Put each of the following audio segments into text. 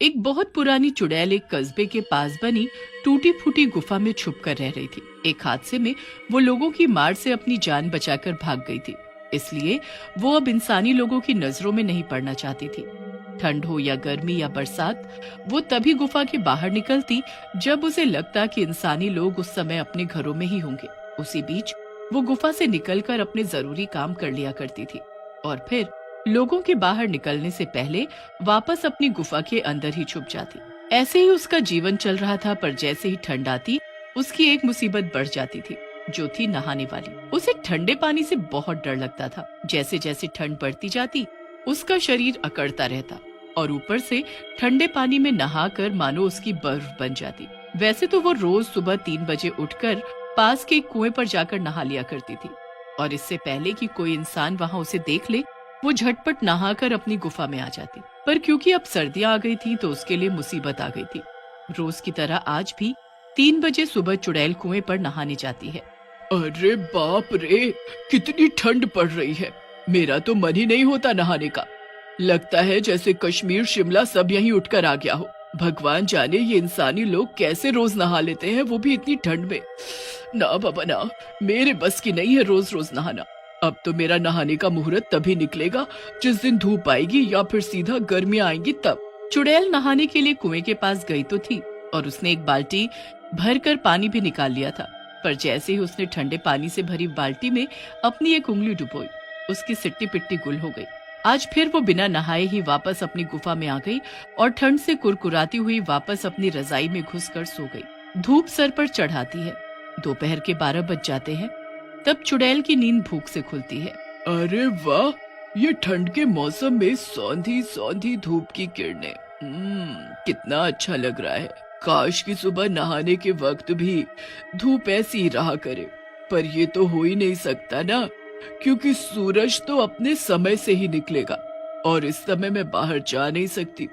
एक बहुत पुरानी चुड़ैल एक कस्बे के पास बनी टूटी फूटी गुफा में छुप कर रह रही थी। एक हादसे में वो लोगों की मार से अपनी जान बचाकर भाग गई थी, इसलिए वो अब इंसानी लोगों की नजरों में नहीं पड़ना चाहती थी। ठंड हो या गर्मी या बरसात, वो तभी गुफा के बाहर निकलती जब उसे लगता कि इंसानी लोग उस समय अपने घरों में ही होंगे। उसी बीच वो गुफा से निकलकर अपने जरूरी काम कर लिया करती थी और फिर लोगों के बाहर निकलने से पहले वापस अपनी गुफा के अंदर ही छुप जाती। ऐसे ही उसका जीवन चल रहा था, पर जैसे ही ठंड आती उसकी एक मुसीबत बढ़ जाती थी, जो थी नहाने वाली। उसे ठंडे पानी से बहुत डर लगता था। जैसे जैसे ठंड बढ़ती जाती उसका शरीर अकड़ता रहता और ऊपर से ठंडे पानी में नहाकर मानो उसकी बर्फ बन जाती। वैसे तो वो रोज सुबह 3 बजे उठकर पास के कुएं पर जाकर नहा लिया करती थी और इससे पहले कि कोई इंसान वहां उसे देख ले वो झटपट नहाकर अपनी गुफा में आ जाती। पर क्योंकि अब सर्दियां आ गई थी तो उसके लिए मुसीबत आ गई थी। रोज की तरह आज भी 3 बजे सुबह चुड़ैल कुएं पर नहाने जाती है। अरे बाप रे, कितनी ठंड पड़ रही है। मेरा तो मन ही नहीं होता नहाने का। लगता है जैसे कश्मीर शिमला सब यहीं उठकर आ गया हो। भगवान जाने ये इंसानी लोग कैसे रोज नहा लेते हैं, वो भी इतनी ठंड में। ना बाबा ना, मेरे बस की नहीं है रोज रोज नहाना। अब तो मेरा नहाने का मुहूर्त तभी निकलेगा जिस दिन धूप आएगी या फिर सीधा गर्मियां आएंगी तब। चुड़ैल नहाने के लिए कुएं के पास गई तो थी और उसने एक बाल्टी भरकर पानी भी निकाल लिया था, पर जैसे ही उसने ठंडे पानी से भरी बाल्टी में अपनी एक उंगली डुबोई, उसकी सिट्टी पिट्टी गुल हो गई। आज फिर वो बिना नहाए ही वापस अपनी गुफा में आ गई और ठंड से कुरकुराती हुई वापस अपनी रजाई में घुसकर सो गई। धूप सर पर चढ़ाती है। दोपहर के 12 बज जाते हैं, तब चुड़ैल की नींद भूख से खुलती है। अरे वाह, ये ठंड के मौसम में सौंधी सौंधी धूप की किरणें, कितना अच्छा लग रहा है। काश की सुबह नहाने के वक्त भी धूप ऐसी ही रहा करे, पर ये तो हो ही नहीं सकता ना, क्योंकि सूरज तो अपने समय से ही निकलेगा और इस समय मैं बाहर जा नहीं सकती।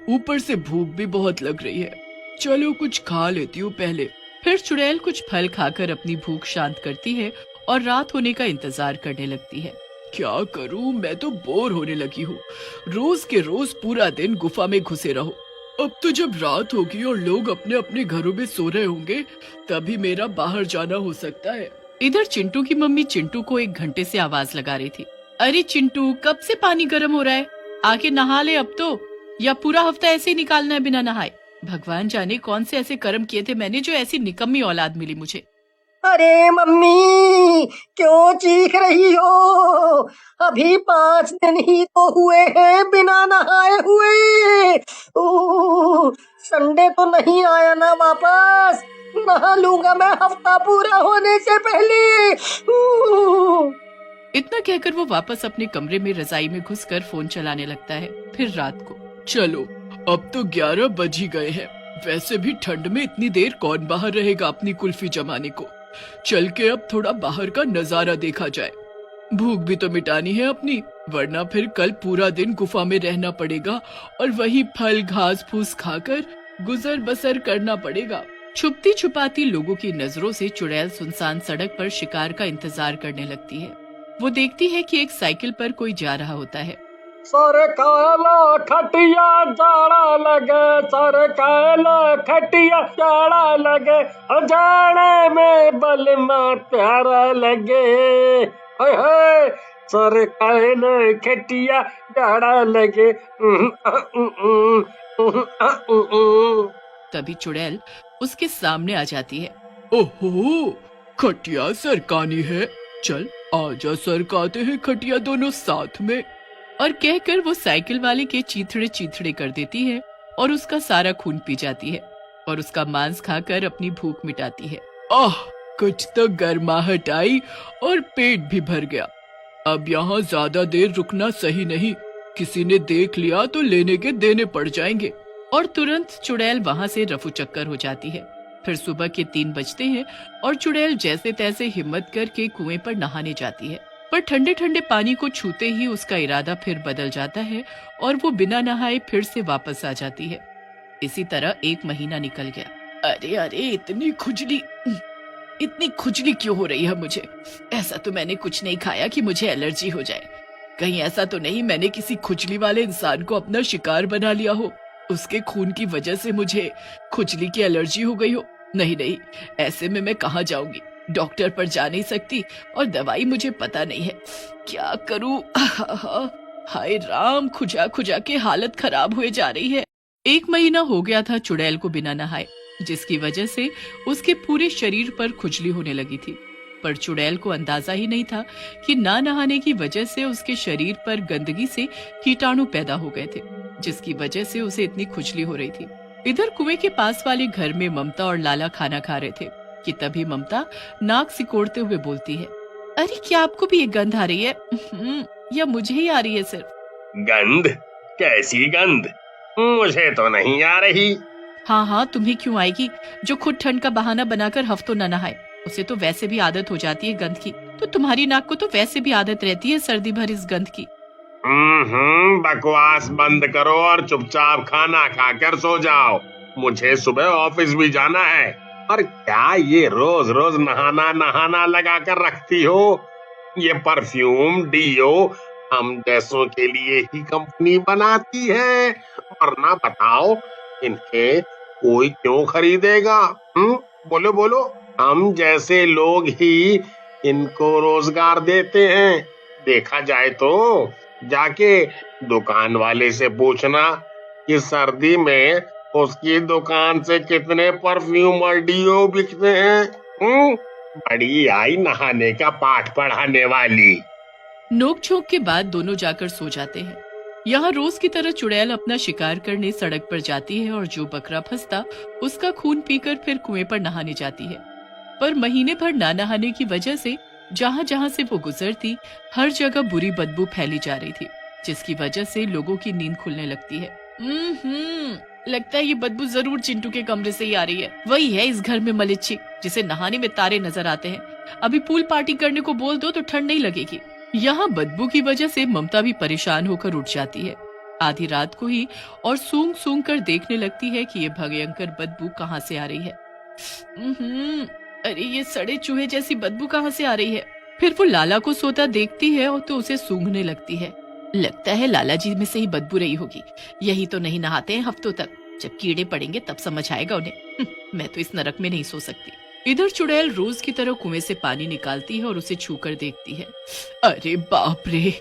ऊपर से भूख भी बहुत लग रही है। चलो कुछ खा लेती हूँ पहले। फिर चुड़ैल कुछ फल खाकर अपनी भूख शांत करती है और रात होने का इंतजार करने लगती है। क्या करूं, मैं तो बोर होने लगी हूँ। रोज के रोज पूरा दिन गुफा में घुसे रहो। अब तो जब रात होगी और लोग अपने अपने घरों में सो रहे होंगे, तभी मेरा बाहर जाना हो सकता है। इधर चिंटू की मम्मी चिंटू को 1 घंटे से आवाज लगा रही थी। अरे चिंटू, कब से पानी गर्म हो रहा है, आके नहा ले अब तो, या पूरा हफ्ता ऐसे ही निकालना है बिना नहाए। भगवान जाने कौन से ऐसे कर्म किए थे मैंने जो ऐसी निकम्मी औलाद मिली मुझे। अरे मम्मी, क्यों चीख रही हो? अभी 5 दिन ही तो हुए हैं बिना नहाए हुए। संडे तो नहीं आया ना वापस? नहा लूंगा मैं हफ्ता पूरा होने से पहले। इतना कहकर वो वापस अपने कमरे में रजाई में घुसकर फोन चलाने लगता है। फिर रात को, चलो अब तो 11 बज ही गए हैं। वैसे भी ठंड में इतनी देर कौन बाहर रहेगा अपनी कुल्फी जमाने को। चल के अब थोड़ा बाहर का नजारा देखा जाए। भूख भी तो मिटानी है अपनी, वरना फिर कल पूरा दिन गुफा में रहना पड़ेगा और वही फल घास फूस खाकर गुजर बसर करना पड़ेगा। छुपती छुपाती लोगों की नजरों से चुड़ैल सुनसान सड़क पर शिकार का इंतजार करने लगती है। वो देखती है कि एक साइकिल पर कोई जा रहा होता है। सर काला खटिया जाड़ा लगे, सर काला खटिया जाड़ा लगे, जाड़े में बलमा प्यारा लगे। हाय हाय, सर काला खटिया जाड़ा लगे। तभी चुड़ैल उसके सामने आ जाती है। ओहो, खटिया सरकानी है। चल आजा सरकाते हैं खटिया दोनों साथ में। और कहकर वो साइकिल वाले के चीथड़े चीथड़े कर देती है और उसका सारा खून पी जाती है और उसका मांस खाकर अपनी भूख मिटाती है। आह, कुछ तो गर्माहट आई और पेट भी भर गया। अब यहाँ ज्यादा देर रुकना सही नहीं, किसी ने देख लिया तो लेने के देने पड़ जाएंगे। और तुरंत चुड़ैल वहाँ से रफू चक्कर हो जाती है। फिर सुबह के 3 बजते हैं और चुड़ैल जैसे तैसे हिम्मत करके कुएं पर नहाने जाती है, पर ठंडे ठंडे पानी को छूते ही उसका इरादा फिर बदल जाता है और वो बिना नहाए फिर से वापस आ जाती है। इसी तरह 1 महीना निकल गया। अरे अरे, इतनी खुजली क्यों हो रही है मुझे? ऐसा तो मैंने कुछ नहीं खाया कि मुझे एलर्जी हो जाए। कहीं ऐसा तो नहीं मैंने किसी खुजली वाले इंसान को अपना शिकार बना लिया हो। उसके खून की वजह से मुझे खुजली की एलर्जी हो गई हो। नहीं नहीं, ऐसे में मैं कहाँ जाऊंगी, डॉक्टर पर जा नहीं सकती और दवाई मुझे पता नहीं है, क्या करूं। हाय राम, खुजा खुजा के हालत खराब हुए जा रही है। 1 महीना हो गया था चुड़ैल को बिना नहाए, जिसकी वजह से उसके पूरे शरीर पर खुजली होने लगी थी। पर चुड़ैल को अंदाजा ही नहीं था कि ना नहाने की वजह से उसके शरीर पर गंदगी से कीटाणु पैदा हो गए थे, जिसकी वजह से उसे इतनी खुजली हो रही थी। इधर कुएं के पास वाले घर में ममता और लाला खाना खा रहे थे कि तभी ममता नाक सिकोड़ते हुए बोलती है, अरे क्या आपको भी ये गंध आ रही है? या मुझे ही आ रही है सिर्फ? गंध? कैसी गंध? मुझे तो नहीं आ रही। हाँ, तुम्हें क्यों आएगी? जो खुद ठंड का बहाना बनाकर हफ्तों न नहाए, उसे तो वैसे भी आदत हो जाती है गंध की। तो तुम्हारी नाक को तो वैसे भी आदत रहती है सर्दी भर इस गंध की। बकवास बंद करो और चुपचाप खाना खाकर सो जाओ। मुझे सुबह ऑफिस भी जाना है। और क्या ये रोज रोज नहाना नहाना लगा कर रखती हो? ये परफ्यूम डीओ हम जैसों के लिए ही कंपनी बनाती है, वरना बताओ इन्हें कोई क्यों खरीदेगा? बोलो बोलो, हम जैसे लोग ही इनको रोजगार देते हैं। देखा जाए तो जाके दुकान वाले से पूछना कि सर्दी में उसकी दुकान से कितने परफ्यूम और डीओ बिकते हैं। बड़ी आई नहाने का पाठ पढ़ाने वाली। नोक झोंक के बाद दोनों जाकर सो जाते हैं। यहाँ रोज की तरह चुड़ैल अपना शिकार करने सड़क पर जाती है और जो बकरा फंसता उसका खून पीकर फिर कुएं पर नहाने जाती है। पर महीने भर ना नहाने की वजह से जहाँ जहाँ से वो गुजरती हर जगह बुरी बदबू फैली जा रही थी, जिसकी वजह से लोगों की नींद खुलने लगती है। लगता है ये बदबू जरूर चिंटू के कमरे से ही आ रही है। वही है इस घर में मलिच्छी, जिसे नहाने में तारे नजर आते हैं। अभी पूल पार्टी करने को बोल दो तो ठंड नहीं लगेगी। यहाँ बदबू की वजह से ममता भी परेशान होकर उठ जाती है आधी रात को ही और सूंघ सूंघ कर देखने लगती है कि ये भयंकर बदबू कहाँ से आ रही है। अरे ये सड़े चूहे जैसी बदबू कहाँ से आ रही है? फिर वो लाला को सोता देखती है और तो उसे सूंघने लगती है। लगता है लाला जी में से ही बदबू रही होगी। यही तो नहीं नहाते हैं हफ्तों तक, जब कीड़े पड़ेंगे तब समझ आएगा उन्हें। मैं तो इस नरक में नहीं सो सकती। इधर चुड़ैल रोज की तरह कुएं से पानी निकालती है और उसे छूकर देखती है। अरे बाप रे,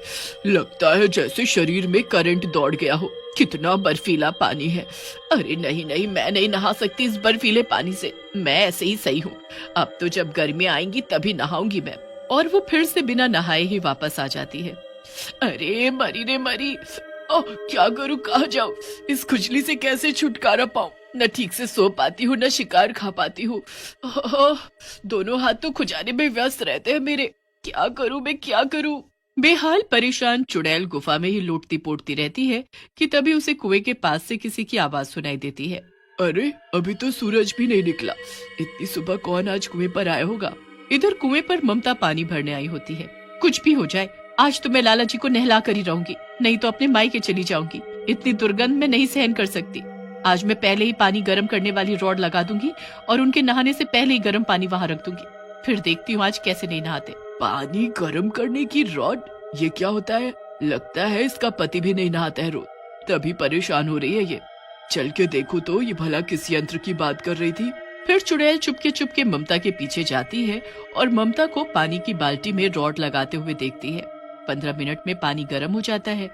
लगता है जैसे शरीर में करंट दौड़ गया हो। कितना बर्फीला पानी है। अरे नहीं नहीं, मैं नहीं नहा सकती इस बर्फीले पानी से। मैं ऐसे ही सही हूँ। अब तो जब गर्मी आएंगी तभी नहाऊंगी मैं। और वो फिर से बिना नहाए ही वापस आ जाती है। अरे मरी रे मरी, क्या करूँ, कहाँ जाऊँ? इस खुजली से कैसे छुटकारा पाऊँ? न ठीक से सो पाती हूँ, न शिकार खा पाती हूँ। दोनों हाथ तो खुजाने में व्यस्त रहते हैं मेरे। क्या करूँ मैं, क्या करूँ? बेहाल परेशान चुड़ैल गुफा में ही लोटती पोटती रहती है कि तभी उसे कुएं के पास से किसी की आवाज सुनाई देती है। अरे अभी तो सूरज भी नहीं निकला, इतनी सुबह कौन आज कुएं पर आया होगा? इधर कुएं पर ममता पानी भरने आई होती है। कुछ भी हो जाए, आज तो मैं लाला जी को नहला कर ही रहूंगी, नहीं तो अपने मायके चली जाऊंगी। इतनी दुर्गंध में नहीं सहन कर सकती। आज मैं पहले ही पानी गर्म करने वाली रॉड लगा दूंगी और उनके नहाने से पहले ही गर्म पानी वहाँ रख दूंगी। फिर देखती हूँ आज कैसे नहीं नहाते। पानी गर्म करने की रॉड? ये क्या होता है? लगता है इसका पति भी नहीं नहाता है रोज, तभी परेशान हो रही है ये। चल के देखूं तो ये भला किस यंत्र की बात कर रही थी। फिर चुड़ैल चुपके ममता के पीछे जाती है और ममता को पानी की बाल्टी में रॉड लगाते हुए देखती है। 15 मिनट में पानी गर्म हो जाता है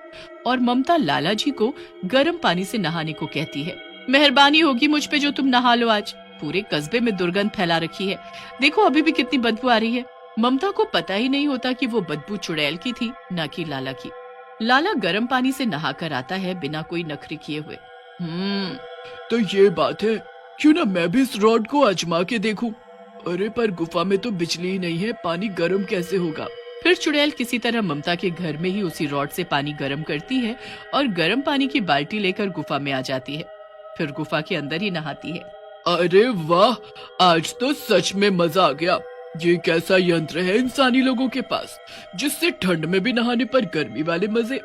और ममता लाला जी को गर्म पानी से नहाने को कहती है। मेहरबानी होगी मुझ पे जो तुम नहा लो आज। पूरे कस्बे में दुर्गंध फैला रखी है। देखो अभी भी कितनी बदबू आ रही है। ममता को पता ही नहीं होता कि वो बदबू चुड़ैल की थी, न कि लाला की। लाला गर्म पानी से नहाकर आता है बिना कोई नखरे किए हुए। तो ये बात है, क्यों ना मैं भी इस रॉड को आजमा के देखूं। अरे पर गुफा में तो बिजली ही नहीं है, पानी गर्म कैसे होगा? फिर चुड़ैल किसी तरह ममता के घर में ही उसी रॉड से पानी गर्म करती है और गर्म पानी की बाल्टी लेकर गुफा में आ जाती है। फिर गुफा के अंदर ही नहाती है। अरे वाह, आज तो सच में मजा आ गया। ये कैसा यंत्र है इंसानी लोगों के पास, जिससे ठंड में भी नहाने पर गर्मी वाले मजे।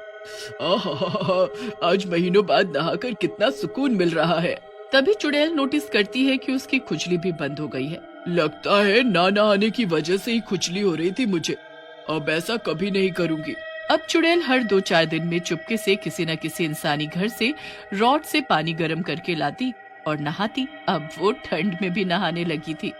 आज महीनों बाद नहाकर कितना सुकून मिल रहा है। तभी चुड़ैल नोटिस करती है कि उसकी खुजली भी बंद हो गई है। लगता है ना नहाने की वजह से ही खुजली हो रही थी मुझे। अब ऐसा कभी नहीं करूंगी। अब चुड़ैल हर 2-4 दिन में चुपके से किसी न किसी इंसानी घर से रॉड से पानी गर्म करके लाती और नहाती। अब वो ठंड में भी नहाने लगी थी।